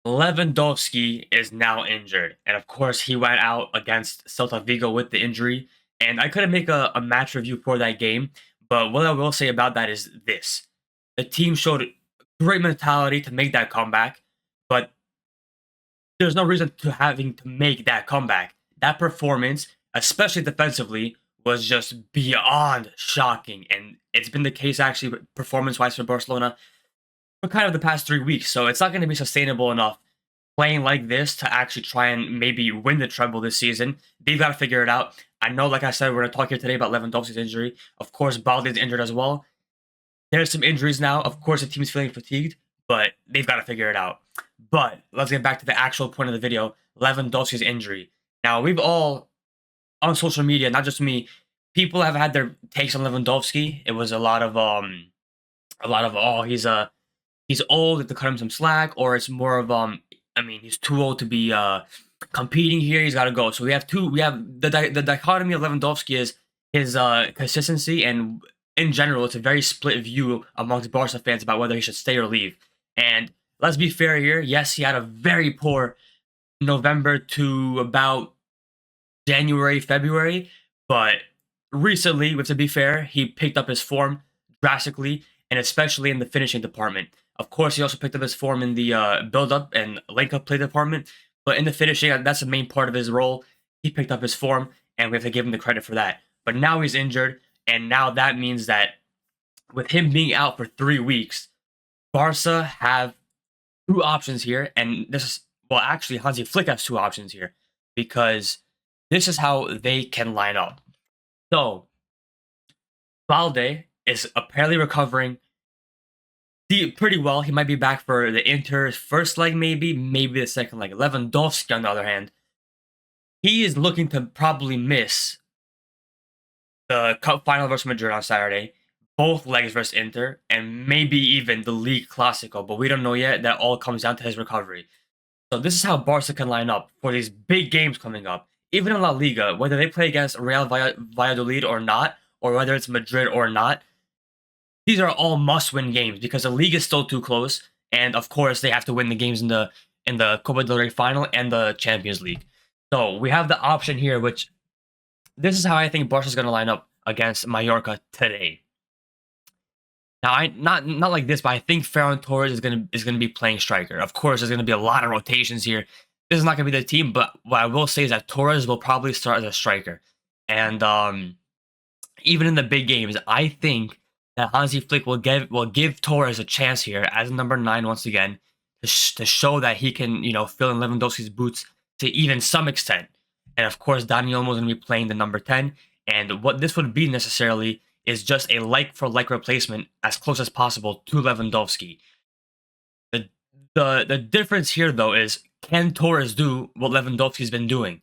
Lewandowski is now injured, and of course, he went out against Celta Vigo with the injury. And I couldn't make a match review for that game, but what I will say about that is this: the team showed great mentality to make that comeback, but there's no reason to having to make that comeback. That performance, especially defensively, was just beyond shocking, and it's been the case actually performance-wise for Barcelona for kind of the past 3 weeks. So it's not going to be sustainable enough playing like this to actually try and maybe win the treble this season. They've got to figure it out. I know, like I said, we're going to talk here today about Lewandowski's injury. Of course, Balde's injured as well. There's some injuries now. Of course, the team's feeling fatigued, but they've got to figure it out. But let's get back to the actual point of the video, Lewandowski's injury. Now, we've all, on social media, not just me, people have had their takes on Lewandowski. It was a lot of, oh, he's old, to cut him some slack, or it's more of, I mean, he's too old to be competing here. He's got to go. So we have the dichotomy of Lewandowski is his consistency, and in general, it's a very split view amongst Barca fans about whether he should stay or leave. And let's be fair here. Yes, he had a very poor November to about January, February, but recently, to be fair, he picked up his form drastically, and especially in the finishing department. Of course, he also picked up his form in the build-up and link-up play department, but in the finishing, that's the main part of his role. He picked up his form, and we have to give him the credit for that. But now he's injured, and now that means that with him being out for 3 weeks, Barca have two options here, and this is, well, actually, Hansi Flick has two options here, because this is how they can line up. So, Balde is apparently recovering pretty well. He might be back for the Inter's first leg, maybe the second leg. Lewandowski, on the other hand, he is looking to probably miss the Cup final versus Madrid on Saturday, both legs versus Inter, and maybe even the League Clasico, but we don't know yet. That all comes down to his recovery. So this is how Barca can line up for these big games coming up. Even in La Liga, whether they play against Real Valladolid or not, or whether it's Madrid or not, these are all must-win games because the league is still too close, and of course they have to win the games in the Copa del Rey final and the Champions League. So we have the option here, which this is how I think Barca is going to line up against Mallorca today. Now, not like this, but I think Ferran Torres is gonna be playing striker. Of course, there's gonna be a lot of rotations here. This is not gonna be the team, but what I will say is that Torres will probably start as a striker, and even in the big games, I think that Hansi Flick will give Torres a chance here as number 9 once again to show that he can fill in Lewandowski's boots to even some extent. And of course, Dani Olmo is gonna be playing the number 10, and what this would be necessarily is just a like-for-like replacement as close as possible to Lewandowski. The difference here, though, is can Torres do what Lewandowski's been doing?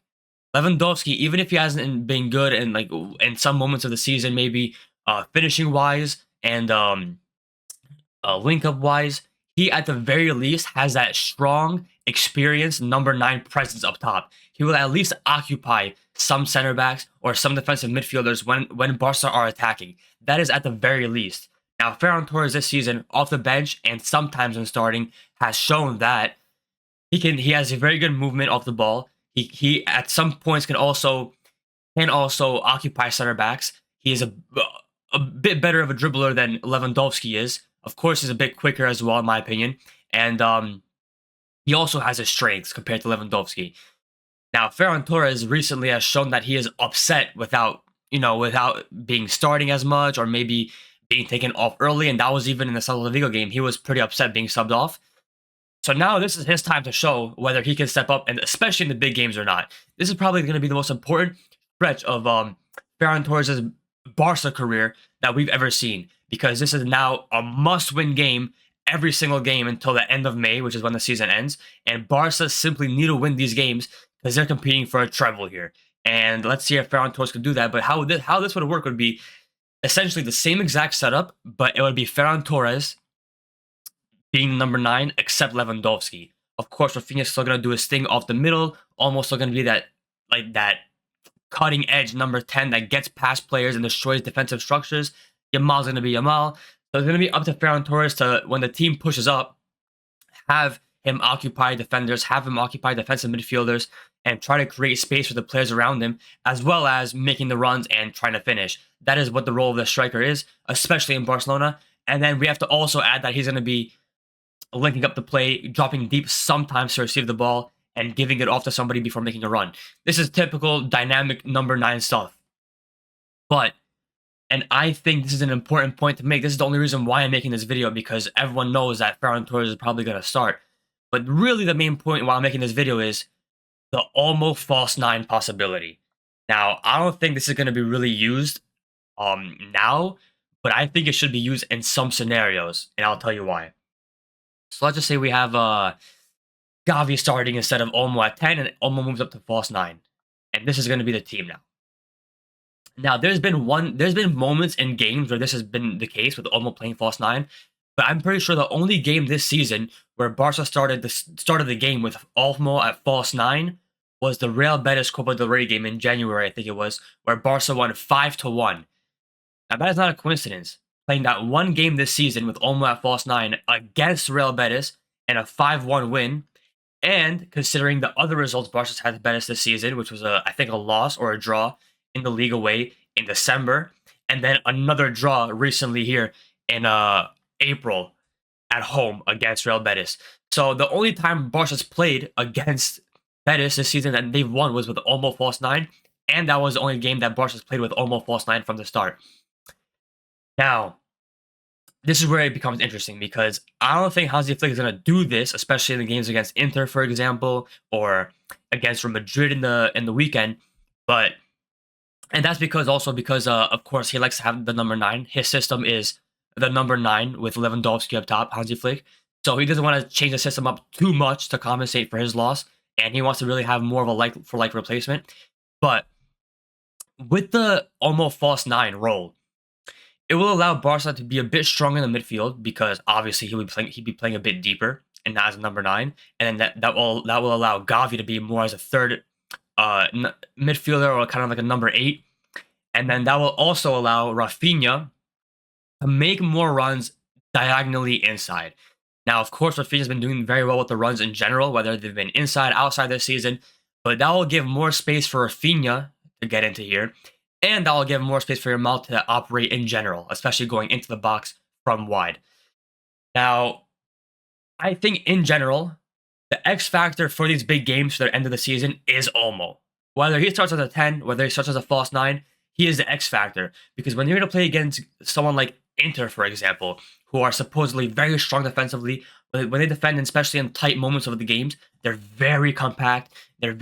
Lewandowski, even if he hasn't been good in some moments of the season, maybe finishing-wise and link-up-wise, he at the very least has that strong, experienced number 9 presence up top. He will at least occupy some center backs or some defensive midfielders when Barca are attacking. That is at the very least. Now, Ferran Torres this season off the bench and sometimes when starting has shown that he has a very good movement off the ball. He at some points can also occupy center backs. He is a bit better of a dribbler than Lewandowski is. Of course, he's a bit quicker as well, in my opinion, and he also has his strengths compared to Lewandowski. Now, Ferran Torres recently has shown that he is upset without being starting as much or maybe being taken off early, and that was even in the Celta Vigo game. He was pretty upset being subbed off. So now this is his time to show whether he can step up, and especially in the big games or not. This is probably going to be the most important stretch of Ferran Torres' Barca career that we've ever seen, because this is now a must-win game every single game until the end of May, which is when the season ends, and Barca simply need to win these games because they're competing for a treble here. And let's see if Ferran Torres could do that. But how this would work would be essentially the same exact setup, but it would be Ferran Torres being number 9, except Lewandowski. Of course, Rafinha's still going to do his thing off the middle, almost still going to be that cutting edge number 10 that gets past players and destroys defensive structures. Yamal's going to be Yamal. So it's going to be up to Ferran Torres to, when the team pushes up, have him occupy defenders, have him occupy defensive midfielders, and try to create space for the players around him, as well as making the runs and trying to finish. That is what the role of the striker is, especially in Barcelona. And then we have to also add that he's going to be linking up the play, dropping deep sometimes to receive the ball, and giving it off to somebody before making a run. This is typical dynamic number 9 stuff. But, and I think this is an important point to make. This is the only reason why I'm making this video, because everyone knows that Ferran Torres is probably going to start. But really the main point while I'm making this video is the Olmo false 9 possibility. Now, I don't think this is going to be really used now, but I think it should be used in some scenarios, and I'll tell you why. So let's just say we have Gavi starting instead of Olmo at 10, and Olmo moves up to false 9. And this is going to be the team now. Now, there's been moments in games where this has been the case with Olmo playing false 9, but I'm pretty sure the only game this season where Barca started the game with Olmo at false 9 was the Real Betis Copa del Rey game in January, I think it was, where Barca won 5-1. Now, that is not a coincidence. Playing that one game this season with Olmo at false 9 against Real Betis and a 5-1 win, and considering the other results Barca's had to Betis this season, which was I think a loss or a draw in the league away in December, and then another draw recently here in April at home against Real Betis. So the only time Barca's played against Betis this season that they've won was with Olmo false 9, and that was the only game that Barca's played with Olmo false 9 from the start. Now, this is where it becomes interesting, because I don't think Hansi Flick is going to do this, especially in the games against Inter, for example, or against Real Madrid in the weekend. And that's because of course he likes to have the number 9. His system is the number 9 with Lewandowski up top, Hansi Flick. So he doesn't want to change the system up too much to compensate for his loss, and he wants to really have more of a like-for-like replacement. But with the Olmo false 9 role, it will allow Barca to be a bit stronger in the midfield, because obviously he'd be playing a bit deeper and not as a number 9, and then that will allow Gavi to be more as a third midfielder, or kind of like a number 8, and then that will also allow Rafinha to make more runs diagonally inside. Now, of course, Rafinha's been doing very well with the runs in general, whether they've been inside, outside this season, but that will give more space for Rafinha to get into here. And that will give more space for Yamal to operate in general, especially going into the box from wide. Now, I think in general, the X factor for these big games for the end of the season is Olmo. Whether he starts as a 10, whether he starts as a false 9, he is the X factor. Because when you're going to play against someone like Inter, for example, who are supposedly very strong defensively, when they defend, especially in tight moments of the games, they're very compact. They have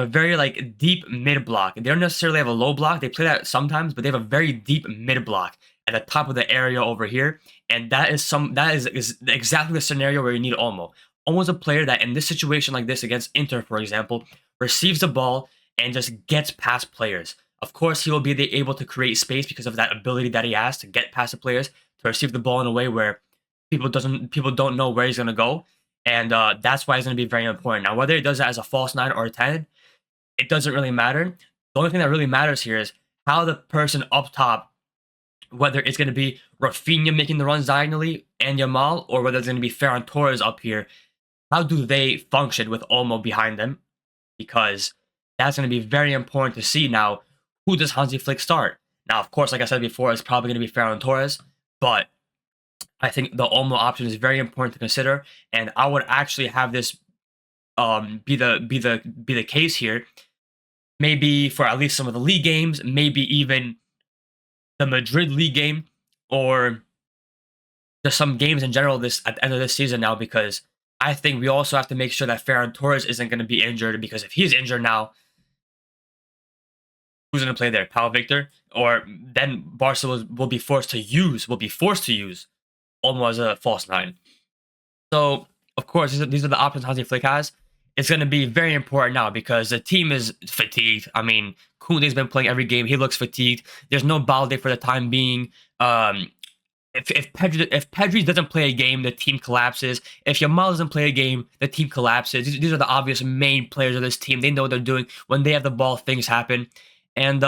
a very deep mid block. They don't necessarily have a low block. They play that sometimes, but they have a very deep mid block at the top of the area over here. And that is exactly the scenario where you need Olmo. Olmo's a player that in this situation like this against Inter, for example, receives the ball and just gets past players. Of course, he will be able to create space because of that ability that he has to get past the players, to receive the ball in a way where people don't know where he's going to go. And that's why it's going to be very important. Now, whether he does that as a false 9 or a 10, it doesn't really matter. The only thing that really matters here is how the person up top, whether it's going to be Rafinha making the runs diagonally and Yamal, or whether it's going to be Ferran Torres up here, how do they function with Olmo behind them? Because that's going to be very important to see now. Who does Hansi Flick start? Now, of course, like I said before, it's probably going to be Ferran Torres, but I think the Olmo option is very important to consider, and I would actually have this be the case here. Maybe for at least some of the league games, maybe even the Madrid league game, or just some games in general at the end of this season now, because I think we also have to make sure that Ferran Torres isn't going to be injured, because if he's injured now, who's going to play there? Pau Victor? Or then Barca will be forced to use Olmo as a false 9. So, of course, these are the options Hansi Flick has. It's going to be very important now because the team is fatigued. I mean, Koundé's been playing every game. He looks fatigued. There's no Balde for the time being. If Pedri doesn't play a game, the team collapses. If Yamal doesn't play a game, the team collapses. These are the obvious main players of this team. They know what they're doing. When they have the ball, things happen. And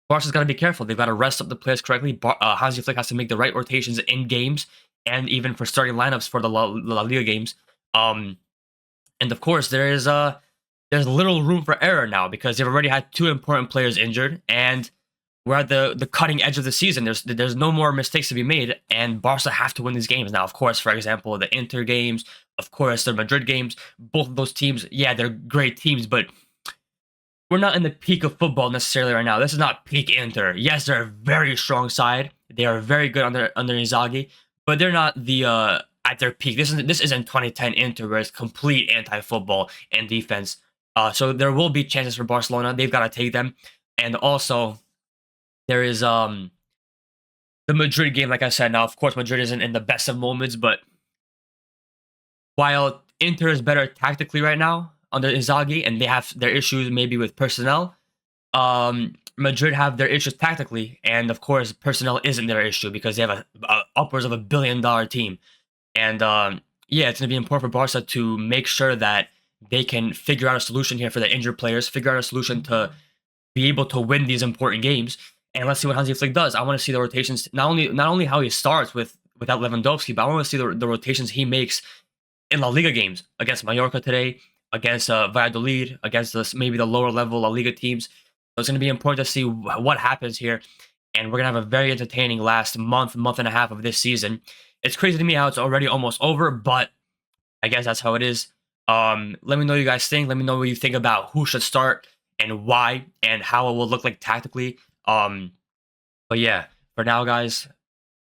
Barca's got to be careful. They've got to rest up the players correctly. Hansi Flick has to make the right rotations in games. and even for starting lineups for the La Liga games. Um, and of course, there's little room for error now because they've already had two important players injured, and we're at the cutting edge of the season. There's no more mistakes to be made, and Barca have to win these games now. Of course, for example, the Inter games, of course, the Madrid games. Both of those teams, yeah, they're great teams, but we're not in the peak of football necessarily right now. This is not peak Inter. Yes, they're a very strong side. They are very good under Inzaghi, but they're not the at their peak. This isn't 2010 Inter where it's complete anti-football and defense. So there will be chances for Barcelona. They've got to take them, and also there is the Madrid game. Like I said, now of course Madrid isn't in the best of moments, but while Inter is better tactically right now under Inzaghi, and they have their issues maybe with personnel, Madrid have their issues tactically, and of course, personnel isn't their issue because they have a upwards of $1 billion team. And yeah, it's going to be important for Barca to make sure that they can figure out a solution here for the injured players, figure out a solution to be able to win these important games. And let's see what Hansi Flick does. I want to see the rotations, not only how he starts without Lewandowski, but I want to see the rotations he makes in La Liga games against Mallorca today, against Valladolid, against maybe the lower level La Liga teams. So it's going to be important to see what happens here. And we're going to have a very entertaining last month and a half of this season. It's crazy to me how it's already almost over, but I guess that's how it is. Let me know what you guys think. Let me know what you think about who should start and why and how it will look like tactically. But yeah, for now, guys,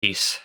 peace.